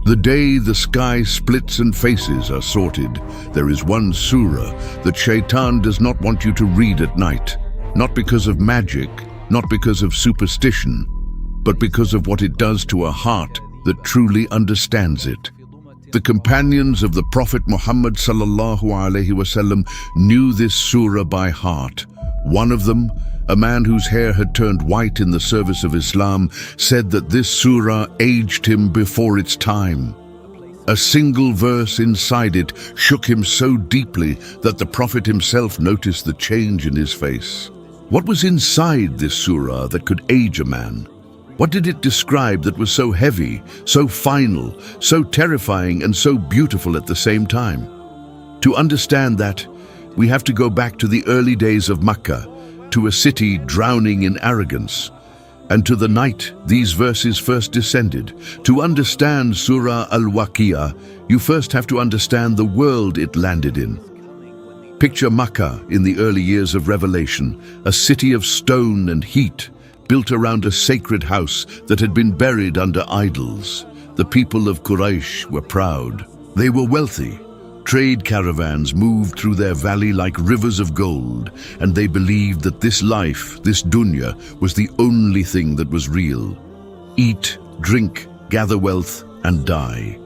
The day the sky splits and faces are sorted, there is one surah that Shaytan does not want you to read at night, not because of magic, not because of superstition, but because of what it does to a heart that truly understands it. The companions of the Prophet Muhammad sallallahu alaihi wasallam knew this surah by heart. One of them, a man whose hair had turned white in the service of Islam, said that this surah aged him before its time. A single verse inside it shook him so deeply that the Prophet himself noticed the change in his face. What was inside this surah that could age a man? What did it describe that was so heavy, so final, so terrifying, and so beautiful at the same time? To understand that, we have to go back to the early days of Makkah, to a city drowning in arrogance, and to the night these verses first descended. To understand Surah Al-Waqiah, you first have to understand the world it landed in. Picture Makkah in the early years of revelation, a city of stone and heat, built around a sacred house that had been buried under idols. The people of Quraysh were proud. They were wealthy. Trade caravans moved through their valley like rivers of gold, and they believed that this life, this dunya, was the only thing that was real. Eat, drink, gather wealth, and die.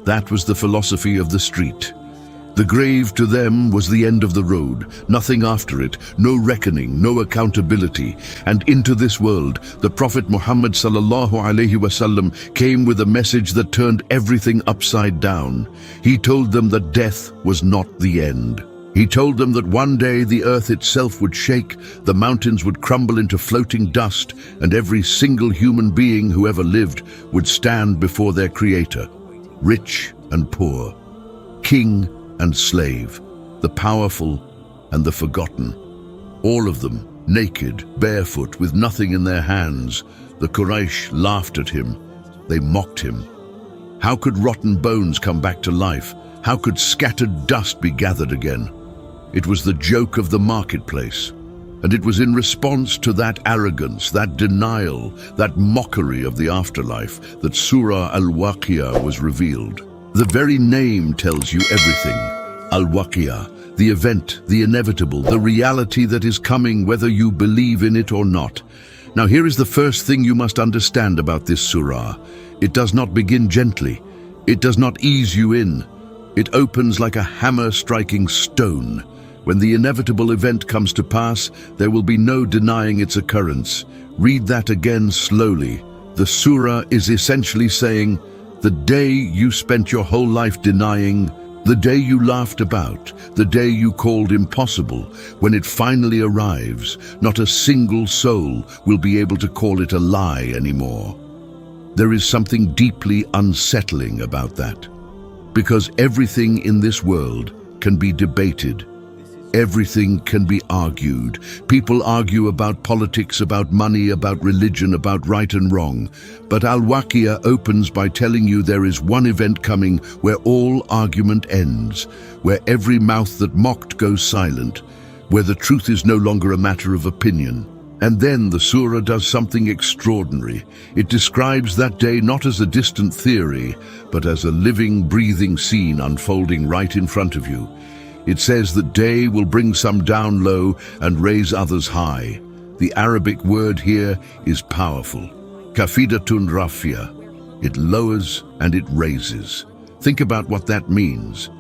That was the philosophy of the street. The grave to them was the end of the road, nothing after it, no reckoning, no accountability. And into this world, the Prophet Muhammad sallallahu alaihi wasallam came with a message that turned everything upside down. He told them that death was not the end. He told them that one day the earth itself would shake, the mountains would crumble into floating dust, and every single human being who ever lived would stand before their Creator, rich and poor, king and slave, the powerful and the forgotten, all of them naked, barefoot, with nothing in their hands. The Quraysh laughed at him. They mocked him. How could rotten bones come back to life? How could scattered dust be gathered again? It was the joke of the marketplace. And it was in response to that arrogance, that denial, that mockery of the afterlife that Surah Al-Waqiah was revealed. The very name tells you everything. Al-Waqiah, the event, the inevitable, the reality that is coming whether you believe in it or not. Now here is the first thing you must understand about this surah. It does not begin gently. It does not ease you in. It opens like a hammer striking stone. When the inevitable event comes to pass, there will be no denying its occurrence. Read that again slowly. The surah is essentially saying, the day you spent your whole life denying, the day you laughed about, the day you called impossible, when it finally arrives, not a single soul will be able to call it a lie anymore. There is something deeply unsettling about that, because everything in this world can be debated. Everything can be argued. People argue about politics, about money, about religion, about right and wrong. But Al-Waqiah opens by telling you there is one event coming where all argument ends, where every mouth that mocked goes silent, where the truth is no longer a matter of opinion. And then the surah does something extraordinary. It describes that day not as a distant theory, but as a living, breathing scene unfolding right in front of you. It says that day will bring some down low and raise others high. The Arabic word here is powerful. Kafidatun rafia. It lowers and it raises. Think about what that means.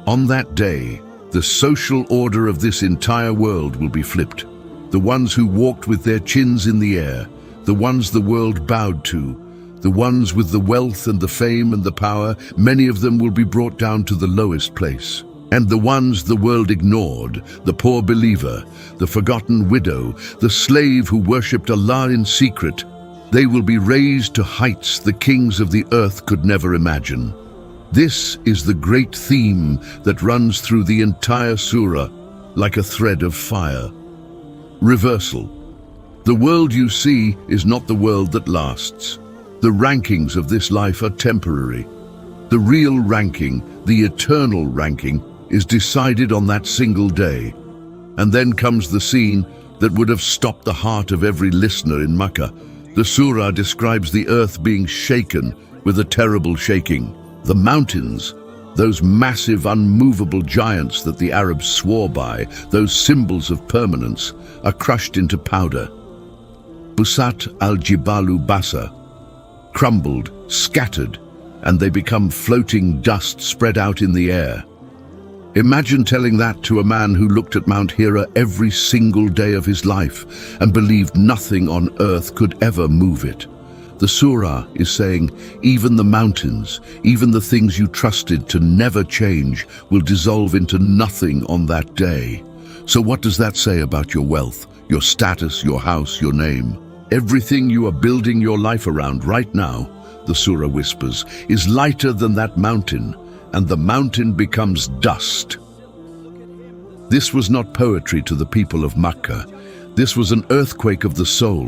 On that day, the social order of this entire world will be flipped. The ones who walked with their chins in the air, the ones the world bowed to, the ones with the wealth and the fame and the power, many of them will be brought down to the lowest place. And the ones the world ignored, the poor believer, the forgotten widow, the slave who worshipped Allah in secret, they will be raised to heights the kings of the earth could never imagine. This is the great theme that runs through the entire surah like a thread of fire. Reversal. The world you see is not the world that lasts. The rankings of this life are temporary. The real ranking, the eternal ranking, is decided on that single day. And then comes the scene that would have stopped the heart of every listener in Makkah. The surah describes the earth being shaken with a terrible shaking. The mountains, those massive, unmovable giants that the Arabs swore by, those symbols of permanence, are crushed into powder. Busat al-Jibalu Basa, crumbled, scattered, and they become floating dust spread out in the air. Imagine telling that to a man who looked at Mount Hira every single day of his life and believed nothing on earth could ever move it. The surah is saying, even the mountains, even the things you trusted to never change, will dissolve into nothing on that day. So what does that say about your wealth, your status, your house, your name? Everything you are building your life around right now, the surah whispers, is lighter than that mountain, and the mountain becomes dust. This was not poetry to the people of Makkah. This was an earthquake of the soul,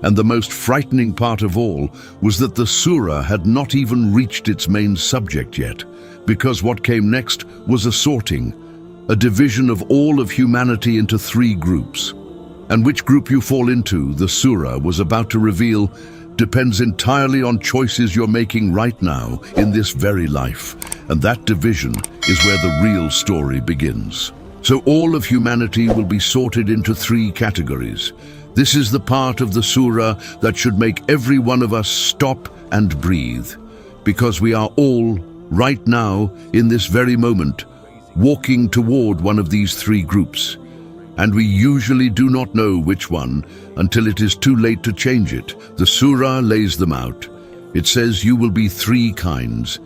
and the most frightening part of all was that the surah had not even reached its main subject yet, because what came next was a sorting, a division of all of humanity into 3 groups. And which group you fall into, the surah was about to reveal, depends entirely on choices you're making right now in this very life. And that division is where the real story begins. So all of humanity will be sorted into 3 categories. This is the part of the surah that should make every one of us stop and breathe, because we are all, right now, in this very moment, walking toward one of these 3 groups. And we usually do not know which one until it is too late to change it. The surah lays them out. It says you will be 3 kinds,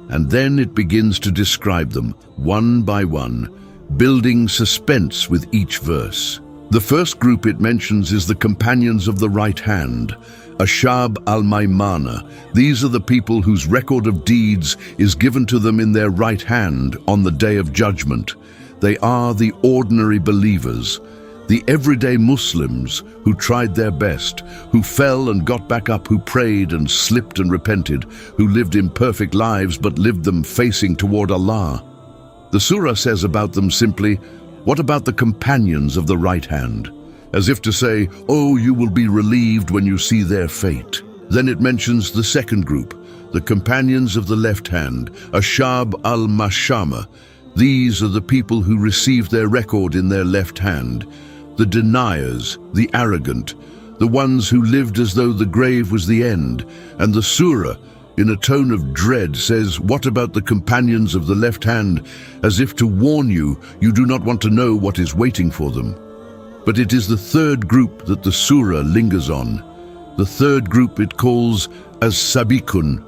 and then it begins to describe them one by one, building suspense with each verse. The first group it mentions is the companions of the right hand, Ashab al-Maymana. These are the people whose record of deeds is given to them in their right hand on the day of judgment. They are the ordinary believers, the everyday Muslims who tried their best, who fell and got back up, who prayed and slipped and repented, who lived imperfect lives but lived them facing toward Allah. The surah says about them simply, what about the companions of the right hand? As if to say, oh, you will be relieved when you see their fate. Then it mentions the second group, the companions of the left hand, Ashab al-Mashama. These are the people who received their record in their left hand, the deniers, the arrogant, the ones who lived as though the grave was the end. And the surah, in a tone of dread, says, what about the companions of the left hand, as if to warn you, you do not want to know what is waiting for them. But it is the third group that the surah lingers on. The third group it calls as-Sabikun,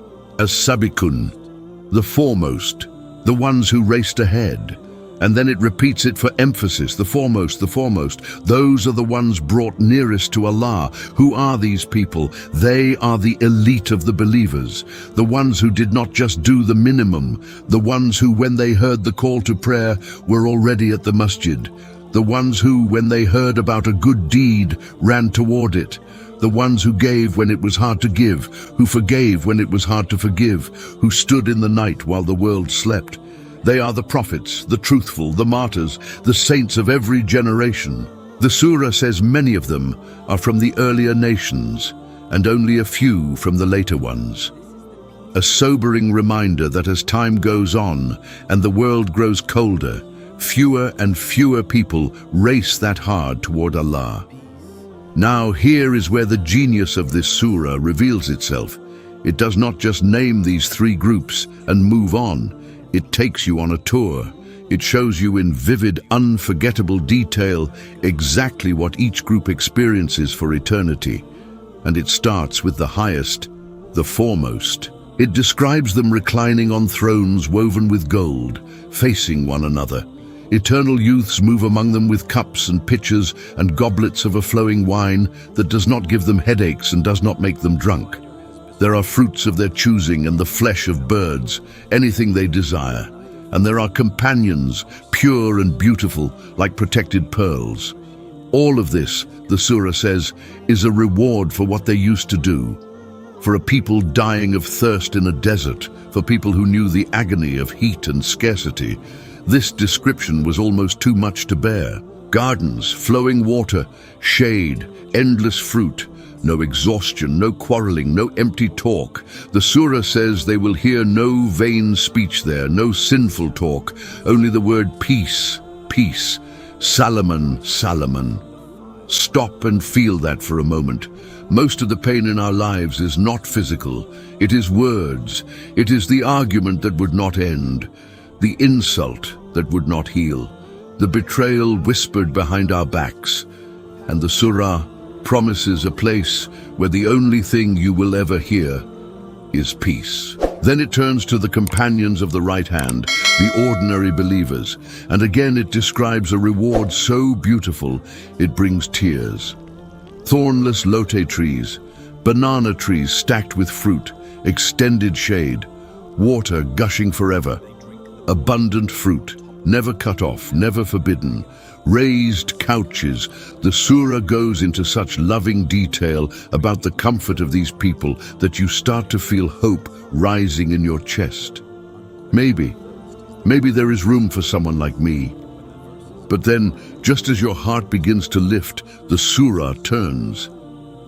the foremost, the ones who raced ahead. And then it repeats it for emphasis, the foremost, the foremost. Those are the ones brought nearest to Allah. Who are these people? They are the elite of the believers, the ones who did not just do the minimum, the ones who, when they heard the call to prayer, were already at the masjid, the ones who, when they heard about a good deed, ran toward it, the ones who gave when it was hard to give, who forgave when it was hard to forgive, who stood in the night while the world slept. They are the prophets, the truthful, the martyrs, the saints of every generation. The surah says many of them are from the earlier nations, and only a few from the later ones. A sobering reminder that as time goes on and the world grows colder, fewer and fewer people race that hard toward Allah. Now here is where the genius of this surah reveals itself. It does not just name these 3 groups and move on. It takes you on a tour. It shows you in vivid, unforgettable detail exactly what each group experiences for eternity. And it starts with the highest, the foremost. It describes them reclining on thrones woven with gold, facing one another. Eternal youths move among them with cups and pitchers and goblets of a flowing wine that does not give them headaches and does not make them drunk. There are fruits of their choosing and the flesh of birds, anything they desire. And there are companions, pure and beautiful, like protected pearls. All of this, the surah says, is a reward for what they used to do. For a people dying of thirst in a desert, for people who knew the agony of heat and scarcity, this description was almost too much to bear. Gardens, flowing water, shade, endless fruit, no exhaustion, no quarreling, no empty talk. The surah says they will hear no vain speech there, no sinful talk, only the word peace, peace, Salaman, Salaman. Stop and feel that for a moment. Most of the pain in our lives is not physical. It is words. It is the argument that would not end, the insult that would not heal, the betrayal whispered behind our backs. And the surah promises a place where the only thing you will ever hear is peace. Then it turns to the companions of the right hand, the ordinary believers, and again it describes a reward so beautiful it brings tears. Thornless lote trees, banana trees stacked with fruit, extended shade, water gushing forever, abundant fruit, never cut off, never forbidden, raised couches. The surah goes into such loving detail about the comfort of these people that you start to feel hope rising in your chest. Maybe there is room for someone like me. But then, just as your heart begins to lift, the surah turns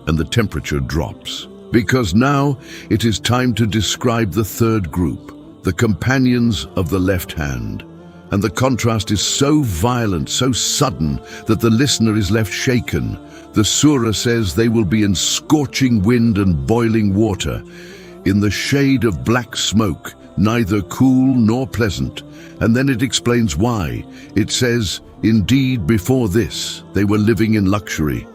and the temperature drops. Because now it is time to describe the third group, the companions of the left hand. And the contrast is so violent, so sudden, that the listener is left shaken. The surah says they will be in scorching wind and boiling water, in the shade of black smoke, neither cool nor pleasant. And then it explains why. It says, indeed, before this, they were living in luxury.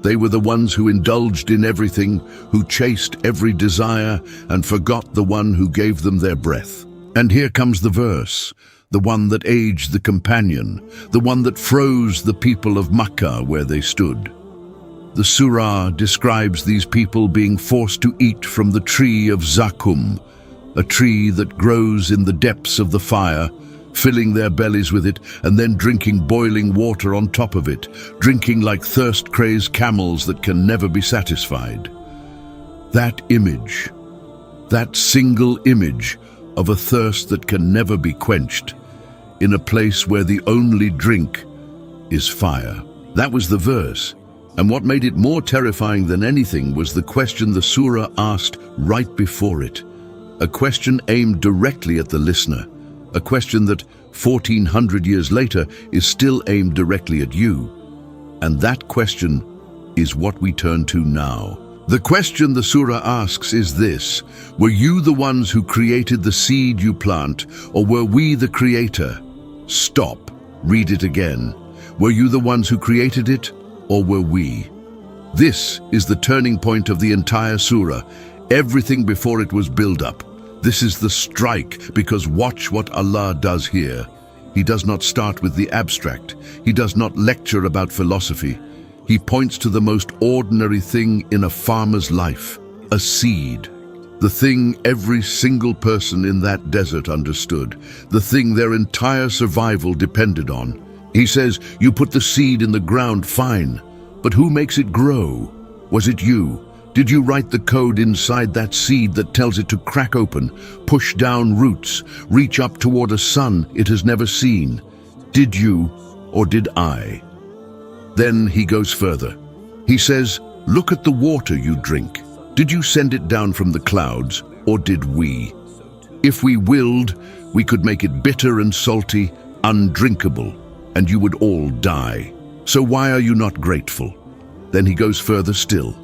They were the ones who indulged in everything, who chased every desire, and forgot the one who gave them their breath. And here comes the verse, the one that aged the companion, the one that froze the people of Makkah where they stood. The surah describes these people being forced to eat from the tree of Zakum, a tree that grows in the depths of the fire, filling their bellies with it and then drinking boiling water on top of it, drinking like thirst-crazed camels that can never be satisfied. That image, that single image of a thirst that can never be quenched, in a place where the only drink is fire. That was the verse. And what made it more terrifying than anything was the question the surah asked right before it. A question aimed directly at the listener. A question that 1400 years later is still aimed directly at you. And that question is what we turn to now. The question the surah asks is this: were you the ones who created the seed you plant, or were we the creator? Stop. Read it again. Were you the ones who created it, or were we? This is the turning point of the entire surah. Everything before it was build up. This is the strike, because watch what Allah does here. He does not start with the abstract. He does not lecture about philosophy. He points to the most ordinary thing in a farmer's life, a seed. The thing every single person in that desert understood, the thing their entire survival depended on. He says, you put the seed in the ground, fine, but who makes it grow? Was it you? Did you write the code inside that seed that tells it to crack open, push down roots, reach up toward a sun it has never seen? Did you, or did I? Then he goes further. He says, look at the water you drink. Did you send it down from the clouds, or did we? If we willed, we could make it bitter and salty, undrinkable, and you would all die. So why are you not grateful? Then he goes further still.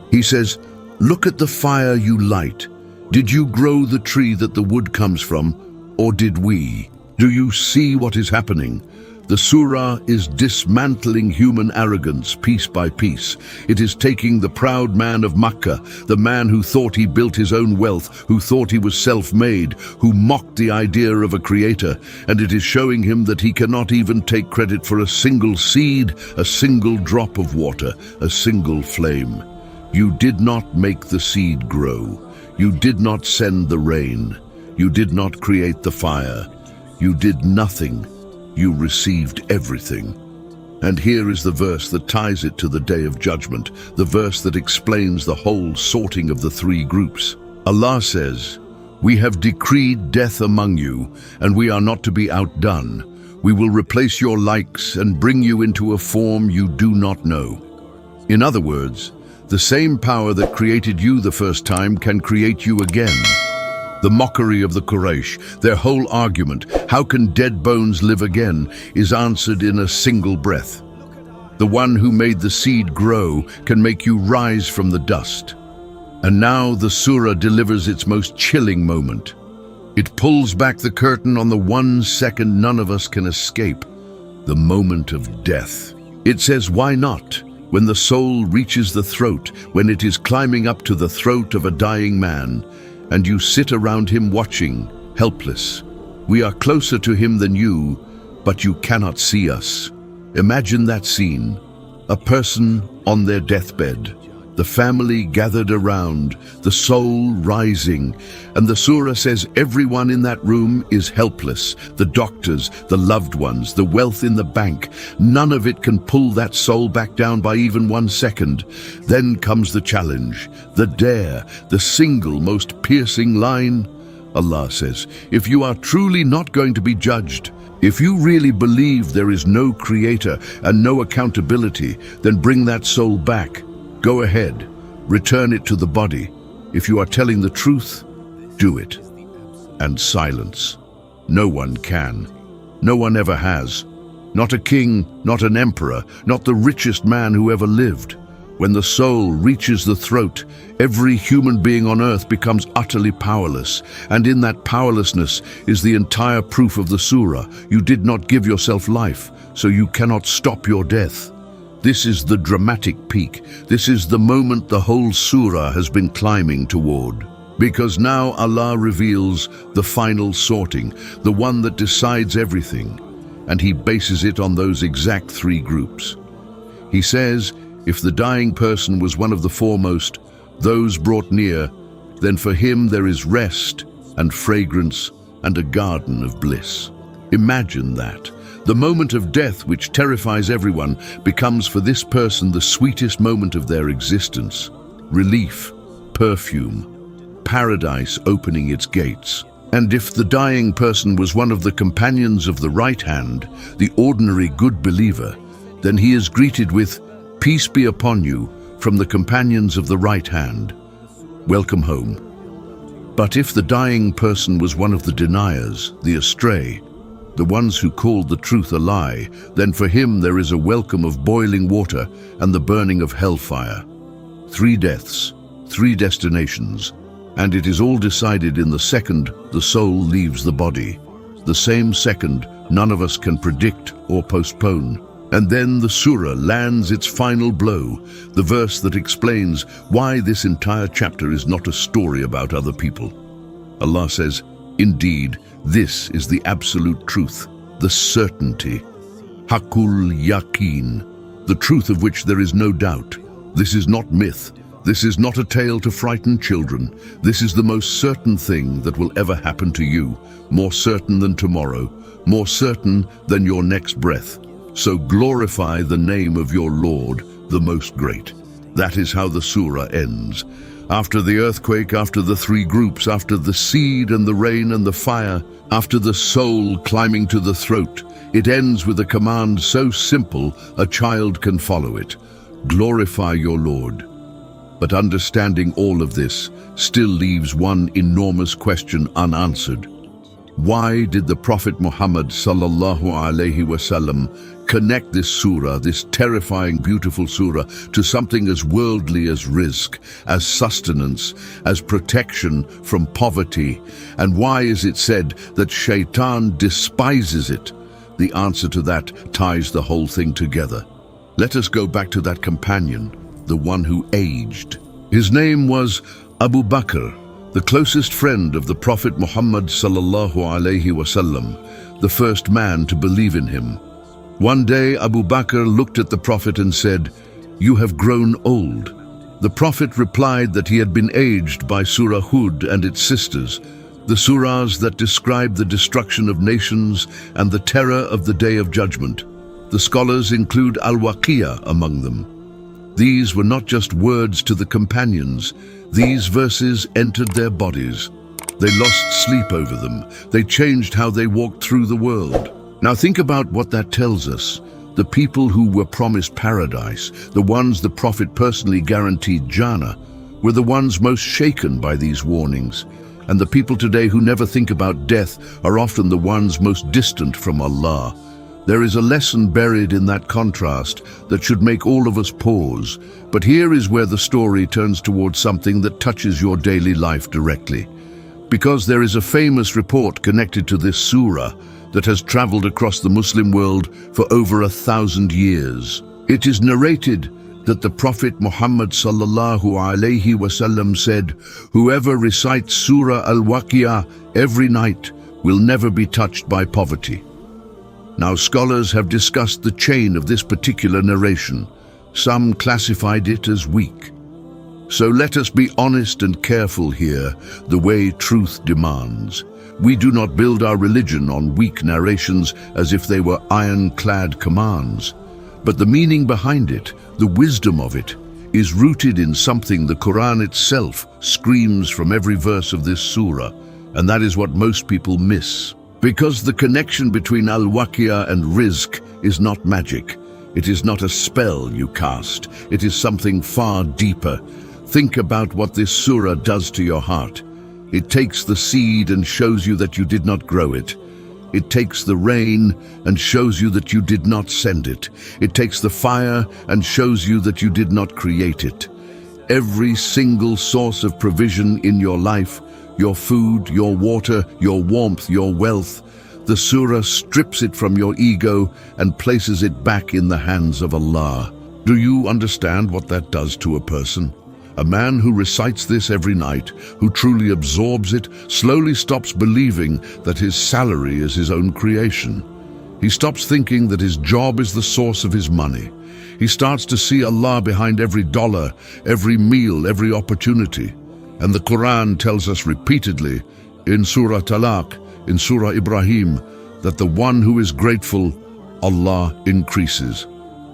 He says, look at the fire you light. Did you grow the tree that the wood comes from, or did we? Do you see what is happening? The surah is dismantling human arrogance piece by piece. It is taking the proud man of Makkah, the man who thought he built his own wealth, who thought he was self-made, who mocked the idea of a creator, and it is showing him that he cannot even take credit for a single seed, a single drop of water, a single flame. You did not make the seed grow. You did not send the rain. You did not create the fire. You did nothing. You received everything. And here is the verse that ties it to the Day of Judgment, the verse that explains the whole sorting of the three groups. Allah says, we have decreed death among you, and we are not to be outdone. We will replace your likes and bring you into a form you do not know. In other words, the same power that created you the first time can create you again. The mockery of the Quraysh, their whole argument, how can dead bones live again, is answered in a single breath. The one who made the seed grow can make you rise from the dust. And now the surah delivers its most chilling moment. It pulls back the curtain on the 1 second none of us can escape, the moment of death. It says, why not? When the soul reaches the throat, when it is climbing up to the throat of a dying man, and you sit around him watching, helpless. We are closer to him than you, but you cannot see us. Imagine that scene. A person on their deathbed, the family gathered around, the soul rising, and the surah says everyone in that room is helpless. The doctors, the loved ones, the wealth in the bank, none of it can pull that soul back down by even 1 second. Then comes the challenge, the dare, the single most piercing line. Allah says, if you are truly not going to be judged, if you really believe there is no creator and no accountability, then bring that soul back. Go ahead, return it to the body. If you are telling the truth, do it. And silence. No one can. No one ever has. Not a king, not an emperor, not the richest man who ever lived. When the soul reaches the throat, every human being on earth becomes utterly powerless. And in that powerlessness is the entire proof of the surah. You did not give yourself life, so you cannot stop your death. This is the dramatic peak. This is the moment the whole surah has been climbing toward. Because now Allah reveals the final sorting, the one that decides everything, and He bases it on those exact 3 groups. He says, if the dying person was one of the foremost, those brought near, then for him there is rest and fragrance and a garden of bliss. Imagine that. The moment of death, which terrifies everyone, becomes for this person the sweetest moment of their existence. Relief, perfume, paradise opening its gates. And if the dying person was one of the companions of the right hand, the ordinary good believer, then he is greeted with, peace be upon you, from the companions of the right hand. Welcome home. But if the dying person was one of the deniers, the astray, the ones who called the truth a lie, then for him there is a welcome of boiling water and the burning of hellfire. 3 deaths, 3 destinations, and it is all decided in the second the soul leaves the body. The same second none of us can predict or postpone. And then the surah lands its final blow, the verse that explains why this entire chapter is not a story about other people. Allah says, indeed, this is the absolute truth, the certainty, Hakul Yaqeen, the truth of which there is no doubt. This is not myth. This is not a tale to frighten children. This is the most certain thing that will ever happen to you, more certain than tomorrow, more certain than your next breath. So glorify the name of your Lord, the Most Great. That is how the surah ends. After the earthquake, after the 3 groups, after the seed and the rain and the fire, after the soul climbing to the throat, it ends with a command so simple a child can follow it. Glorify your Lord. But understanding all of this still leaves one enormous question unanswered. Why did the Prophet Muhammad sallallahu alaihi wasallam connect this surah, this terrifying, beautiful surah, to something as worldly as rizq, as sustenance, as protection from poverty? And why is it said that Shaytan despises it? The answer to that ties the whole thing together. Let us go back to that companion, the one who aged. His name was Abu Bakr, the closest friend of the Prophet Muhammad sallallahu alaihi wasallam, the first man to believe in him. One day Abu Bakr looked at the Prophet and said, "You have grown old." The Prophet replied that he had been aged by Surah Hud and its sisters, the surahs that describe the destruction of nations and the terror of the Day of Judgment. The scholars include Al-Waqiah among them. These were not just words to the companions. These verses entered their bodies. They lost sleep over them. They changed how they walked through the world. Now think about what that tells us. The people who were promised paradise, the ones the Prophet personally guaranteed Jannah, were the ones most shaken by these warnings. And the people today who never think about death are often the ones most distant from Allah. There is a lesson buried in that contrast that should make all of us pause. But here is where the story turns towards something that touches your daily life directly. Because there is a famous report connected to this surah that has traveled across the Muslim world for over 1,000 years. It is narrated that the Prophet Muhammad sallallahu alaihi wasallam said, "Whoever recites Surah Al-Waqiah every night will never be touched by poverty." Now scholars have discussed the chain of this particular narration. Some classified it as weak. So let us be honest and careful here, the way truth demands. We do not build our religion on weak narrations as if they were ironclad commands. But the meaning behind it, the wisdom of it, is rooted in something the Quran itself screams from every verse of this surah, and that is what most people miss. Because the connection between Al-Waqiah and Rizq is not magic. It is not a spell you cast. It is something far deeper. Think about what this surah does to your heart. It takes the seed and shows you that you did not grow it. It takes the rain and shows you that you did not send it. It takes the fire and shows you that you did not create it. Every single source of provision in your life, your food, your water, your warmth, your wealth, the surah strips it from your ego and places it back in the hands of Allah. Do you understand what that does to a person? A man who recites this every night, who truly absorbs it, slowly stops believing that his salary is his own creation. He stops thinking that his job is the source of his money. He starts to see Allah behind every dollar, every meal, every opportunity. And the Quran tells us repeatedly, in Surah Talaq, in Surah Ibrahim, that the one who is grateful, Allah increases.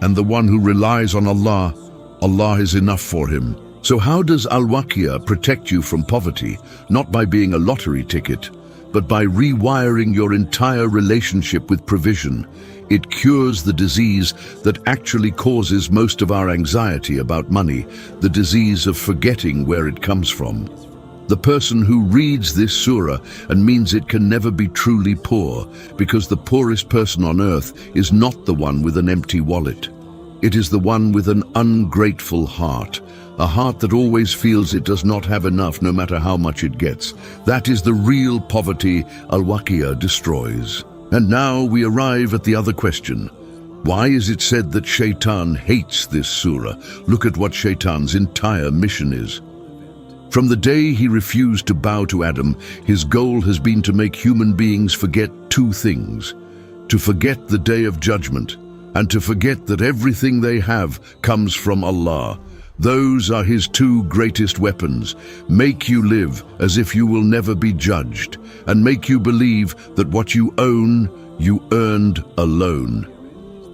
And the one who relies on Allah, Allah is enough for him. So how does Al-Waqiah protect you from poverty? Not by being a lottery ticket, but by rewiring your entire relationship with provision. It cures the disease that actually causes most of our anxiety about money, the disease of forgetting where it comes from. The person who reads this surah and means it can never be truly poor, because the poorest person on earth is not the one with an empty wallet. It is the one with an ungrateful heart. A heart that always feels it does not have enough no matter how much it gets. That is the real poverty Al-Waqiah destroys. And now we arrive at the other question. Why is it said that Shaytan hates this surah? Look at what Shaytan's entire mission is. From the day he refused to bow to Adam, his goal has been to make human beings forget two things. To forget the day of judgment, and to forget that everything they have comes from Allah. Those are his two greatest weapons. Make you live as if you will never be judged, and make you believe that what you own, you earned alone.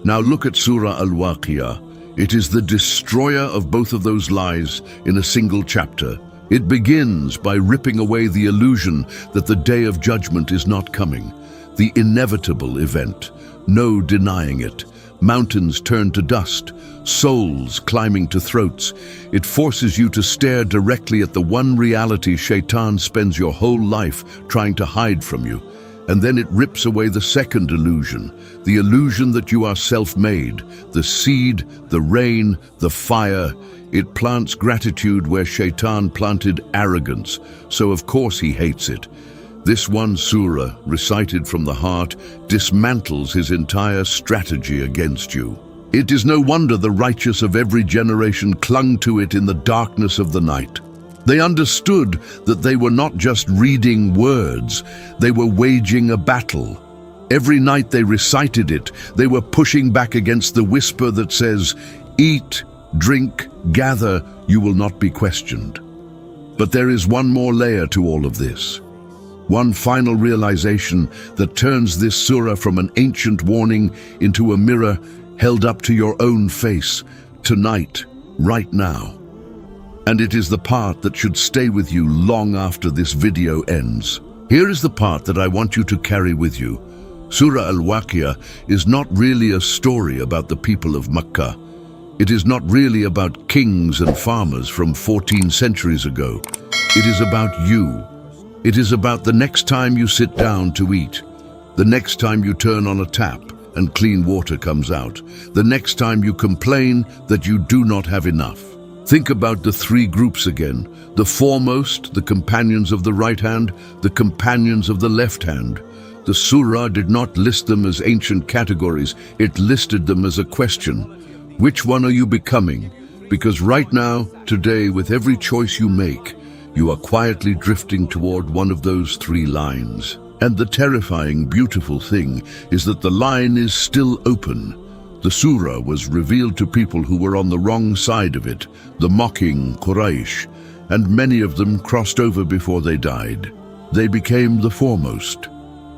Now look at Surah Al-Waqiah. It is the destroyer of both of those lies in a single chapter. It begins by ripping away the illusion that the day of judgment is not coming. The inevitable event. No denying it. Mountains turn to dust, souls climbing to throats. It forces you to stare directly at the one reality Shaytan spends your whole life trying to hide from you. And then it rips away the second illusion, the illusion that you are self-made, the seed, the rain, the fire. It plants gratitude where Shaytan planted arrogance, so of course he hates it. This one surah, recited from the heart, dismantles his entire strategy against you. It is no wonder the righteous of every generation clung to it in the darkness of the night. They understood that they were not just reading words, they were waging a battle. Every night they recited it, they were pushing back against the whisper that says, "Eat, drink, gather, you will not be questioned." But there is one more layer to all of this. One final realization that turns this surah from an ancient warning into a mirror held up to your own face, tonight, right now. And it is the part that should stay with you long after this video ends. Here is the part that I want you to carry with you. Surah Al-Waqiah is not really a story about the people of Mecca. It is not really about kings and farmers from 14 centuries ago. It is about you. It is about the next time you sit down to eat, the next time you turn on a tap and clean water comes out, the next time you complain that you do not have enough. Think about the three groups again. The foremost, the companions of the right hand, the companions of the left hand. The surah did not list them as ancient categories, it listed them as a question. Which one are you becoming? Because right now, today, with every choice you make, you are quietly drifting toward one of those three lines. And the terrifying, beautiful thing is that the line is still open. The surah was revealed to people who were on the wrong side of it, the mocking Quraysh, and many of them crossed over before they died. They became the foremost.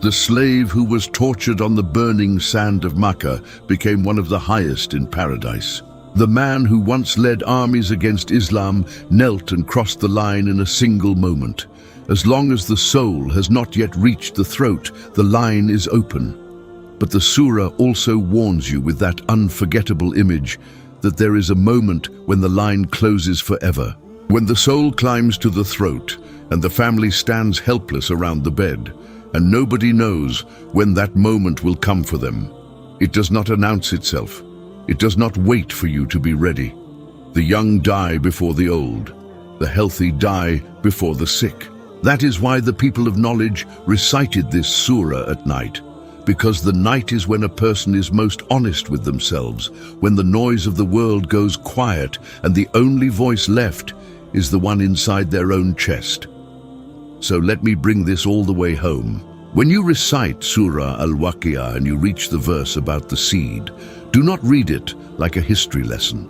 The slave who was tortured on the burning sand of Makkah became one of the highest in paradise. The man who once led armies against Islam knelt and crossed the line in a single moment. As long as the soul has not yet reached the throat, the line is open. But the surah also warns you with that unforgettable image that there is a moment when the line closes forever. When the soul climbs to the throat and the family stands helpless around the bed, and nobody knows when that moment will come for them. It does not announce itself. It does not wait for you to be ready. The young die before the old. The healthy die before the sick. That is why the people of knowledge recited this surah at night, because the night is when a person is most honest with themselves, when the noise of the world goes quiet and the only voice left is the one inside their own chest. So let me bring this all the way home. When you recite Surah Al-Waqiah and you reach the verse about the seed, do not read it like a history lesson.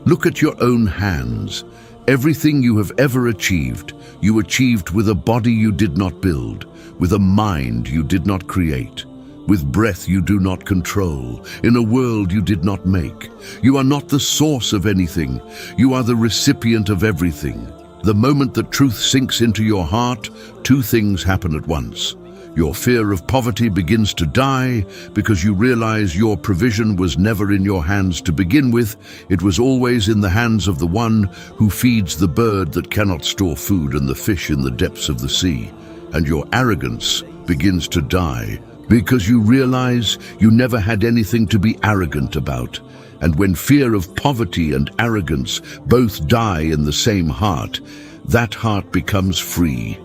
Look at your own hands. Everything you have ever achieved, you achieved with a body you did not build, with a mind you did not create, with breath you do not control, in a world you did not make. You are not the source of anything. You are the recipient of everything. The moment that truth sinks into your heart, two things happen at once. Your fear of poverty begins to die because you realize your provision was never in your hands to begin with. It was always in the hands of the one who feeds the bird that cannot store food and the fish in the depths of the sea. And your arrogance begins to die because you realize you never had anything to be arrogant about. And when fear of poverty and arrogance both die in the same heart, that heart becomes free,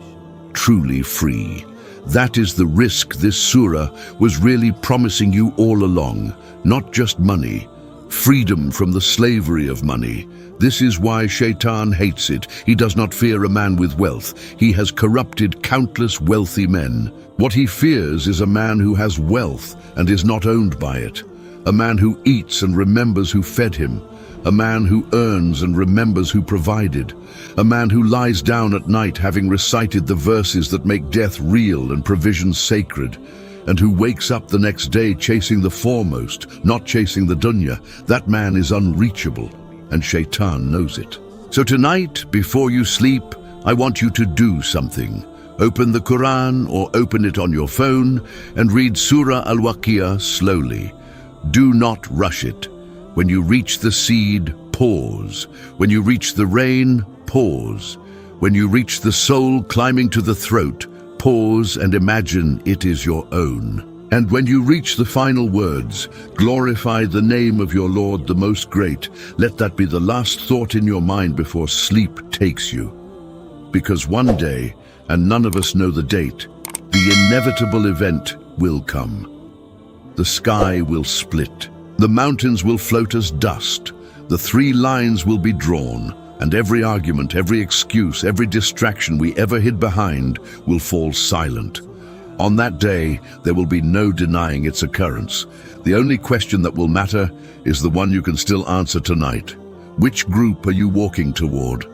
truly free. That is the risk this surah was really promising you all along, not just money, freedom from the slavery of money. This is why Shaytan hates it. He does not fear a man with wealth. He has corrupted countless wealthy men. What he fears is a man who has wealth and is not owned by it. A man who eats and remembers who fed him. A man who earns and remembers who provided. A man who lies down at night having recited the verses that make death real and provision sacred, and who wakes up the next day chasing the foremost, not chasing the dunya. That man is unreachable, and Shaytan knows it. So tonight, before you sleep, I want you to do something. Open the Quran or open it on your phone and read Surah Al-Waqiah slowly. Do not rush it. When you reach the seed, pause. When you reach the rain, pause. When you reach the soul climbing to the throat, pause and imagine it is your own. And when you reach the final words, glorify the name of your Lord the Most Great. Let that be the last thought in your mind before sleep takes you. Because one day, and none of us know the date, the inevitable event will come. The sky will split. The mountains will float as dust. The three lines will be drawn, and every argument, every excuse, every distraction we ever hid behind will fall silent. On that day, there will be no denying its occurrence. The only question that will matter is the one you can still answer tonight. Which group are you walking toward?